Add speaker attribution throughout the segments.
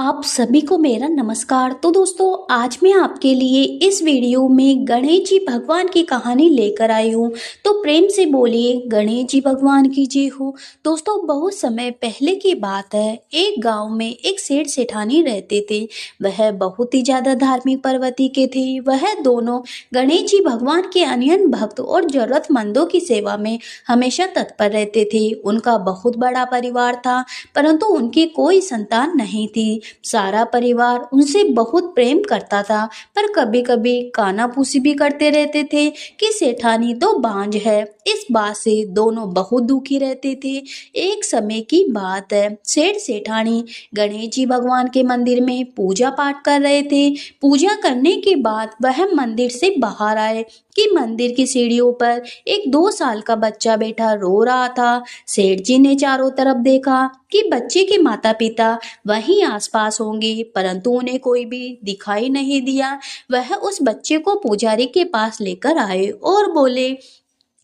Speaker 1: आप सभी को मेरा नमस्कार। तो दोस्तों, आज मैं आपके लिए इस वीडियो में गणेश जी भगवान की कहानी लेकर आई हूँ। तो प्रेम से बोलिए गणेश जी भगवान की जय हो। दोस्तों, बहुत समय पहले की बात है। एक गांव में एक सेठ सेठानी रहते थे। वह बहुत ही ज्यादा धार्मिक प्रवृत्ति के थे। वह दोनों गणेश जी भगवान के अनन्य भक्त और जरूरतमंदों की सेवा में हमेशा तत्पर रहते थे। उनका बहुत बड़ा परिवार था, परंतु उनकी कोई संतान नहीं थी। सारा परिवार उनसे बहुत प्रेम करता था, पर कभी कभी कानाफूसी भी करते रहते थे कि सेठानी तो बांझ है। इस बात से दोनों बहुत दुखी रहते थे। एक समय की बात है, सेठ सेठानी गणेश जी भगवान के मंदिर में पूजा पाठ कर रहे थे। पूजा करने के बाद वह मंदिर से बाहर आए कि मंदिर की सीढ़ियों पर एक 2 साल का बच्चा बैठा रो रहा था। सेठ जी ने चारों तरफ देखा कि बच्चे के माता पिता वहीं आसपास होंगे, परंतु उन्हें कोई भी दिखाई नहीं दिया। वह उस बच्चे को पुजारी के पास लेकर आए और बोले,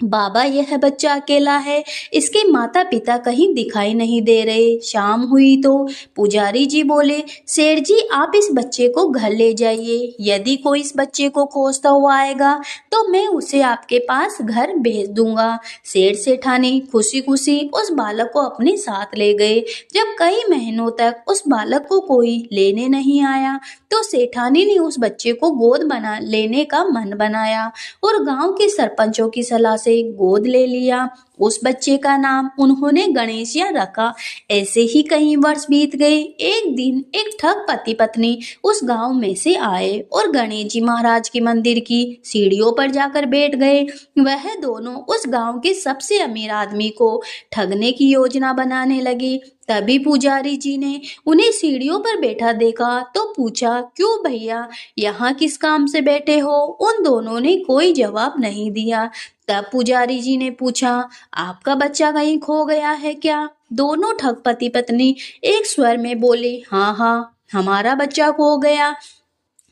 Speaker 1: बाबा, यह बच्चा अकेला है, इसके माता पिता कहीं दिखाई नहीं दे रहे। शाम हुई तो पुजारी जी बोले, सेठ जी, आप इस बच्चे को घर ले जाइए। यदि कोई इस बच्चे को खोजता हुआ आएगा तो मैं उसे आपके पास घर भेज दूंगा। सेठ सेठानी खुशी खुशी उस बालक को अपने साथ ले गए। जब कई महीनों तक उस बालक को कोई लेने नहीं आया तो सेठानी ने उस बच्चे को गोद बना लेने का मन बनाया और गांव के सरपंचों की सलाह से गोद ले लिया। उस बच्चे का नाम उन्होंने गणेशिया रखा। ऐसे ही कई वर्ष बीत गए। एक दिन एक ठग पति पत्नी उस गांव में से आए और गणेश जी महाराज के मंदिर की सीढ़ियों पर जाकर बैठ गए। वह दोनों उस गांव के सबसे अमीर आदमी को ठगने की योजना बनाने लगे। तभी पुजारी जी ने उन्हें सीढ़ियों पर बैठा देखा तो पूछा, क्यों भैया, यहाँ किस काम से बैठे हो? उन दोनों ने कोई जवाब नहीं दिया। तब पुजारी जी ने पूछा, आपका बच्चा कहीं खो गया है क्या? दोनों ठग पति पत्नी एक स्वर में बोले, हाँ हाँ, हमारा बच्चा खो गया।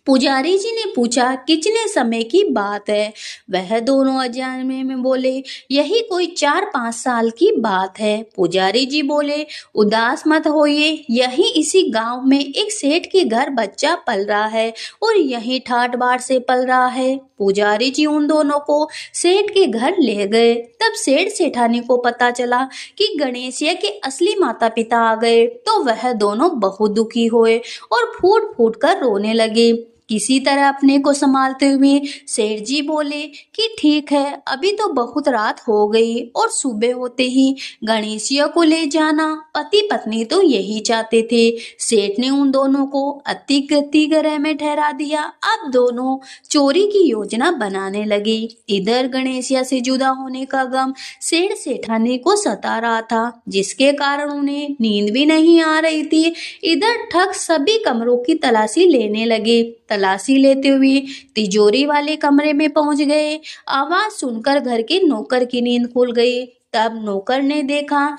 Speaker 1: पुजारी जी ने पूछा, कितने समय की बात है? वह दोनों अजाने में बोले, यही कोई 4-5 साल की बात है। पुजारी जी बोले, उदास मत होइए, यही इसी गांव में एक सेठ के घर बच्चा पल रहा है और यही ठाट बाट से पल रहा है। पुजारी जी उन दोनों को सेठ के घर ले गए। तब सेठ सेठानी को पता चला कि गणेशिया के असली माता पिता आ गए तो वह दोनों बहुत दुखी हुए और फूट फूट कर रोने लगे। किसी तरह अपने को संभालते हुए सेठ जी बोले कि ठीक है, अभी तो बहुत रात हो गई और सुबह होते ही गणेशिया को ले जाना। पति पत्नी तो यही चाहते थे। सेठ ने उन दोनों को अति गति ग्रह में ठहरा दिया। अब दोनों चोरी की योजना बनाने लगे। इधर गणेशिया से जुदा होने का गम सेठ सेठानी को सता रहा था, जिसके कारण उन्हें नींद भी नहीं आ रही थी। इधर ठग सभी कमरों की तलाशी लेने लगे। तलाशी लेते हुए तिजोरी वाले कमरे में पहुंच गए। आवाज सुनकर घर के नौकर की नींद खुल गई। तब नौकर ने देखा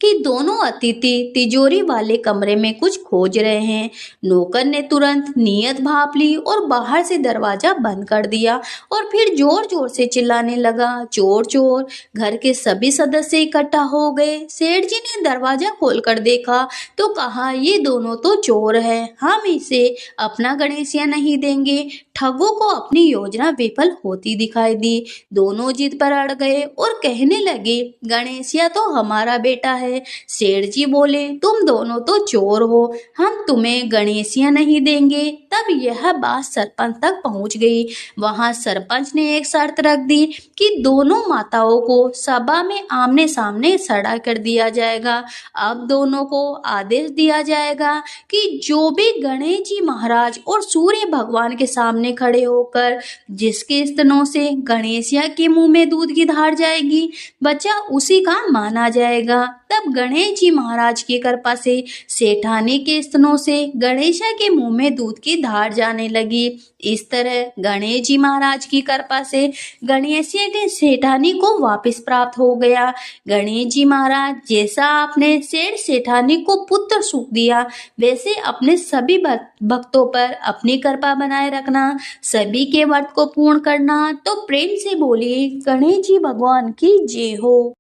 Speaker 1: कि दोनों अतिथि तिजोरी वाले कमरे में कुछ खोज रहे हैं। नौकर ने तुरंत नीयत भाप ली और बाहर से दरवाजा बंद कर दिया और फिर जोर जोर से चिल्लाने लगा, चोर चोर। घर के सभी सदस्य इकट्ठा हो गए। सेठ जी ने दरवाजा खोलकर देखा तो कहा, ये दोनों तो चोर हैं, हम इसे अपना गणेशिया नहीं देंगे। ठगों को अपनी योजना विफल होती दिखाई दी। दोनों जिद पर अड़ गए और कहने लगे, गणेशिया तो हमारा बेटा है। सेठ जी बोले, तुम दोनों तो चोर हो, हम तुम्हें गणेशिया नहीं देंगे। तब यह बात सरपंच तक पहुंच गई। वहां सरपंच ने एक शर्त रख दी कि दोनों माताओं को सभा में आमने सामने खड़ा कर दिया जाएगा। अब दोनों को आदेश दिया जाएगा कि जो भी गणेश जी महाराज और सूर्य भगवान के सामने खड़े होकर जिसके स्तनों से गणेशिया के मुंह में दूध की धार जाएगी, बच्चा उसी का माना जाएगा। तब गणेश जी महाराज की कृपा से सेठानी के स्तनों से गणेशा के मुंह में दूध की धार जाने लगी। इस तरह गणेश जी महाराज की कृपा से गणेशिया के सेठानी को वापस प्राप्त हो गया। गणेश जी महाराज, जैसा आपने सेठ सेठानी को पुत्र सुख दिया, वैसे अपने सभी भक्तों पर अपनी कृपा बनाए रखना, सभी के व्रत को पूर्ण करना। तो प्रेम से बोलिए गणेश जी भगवान की जय हो।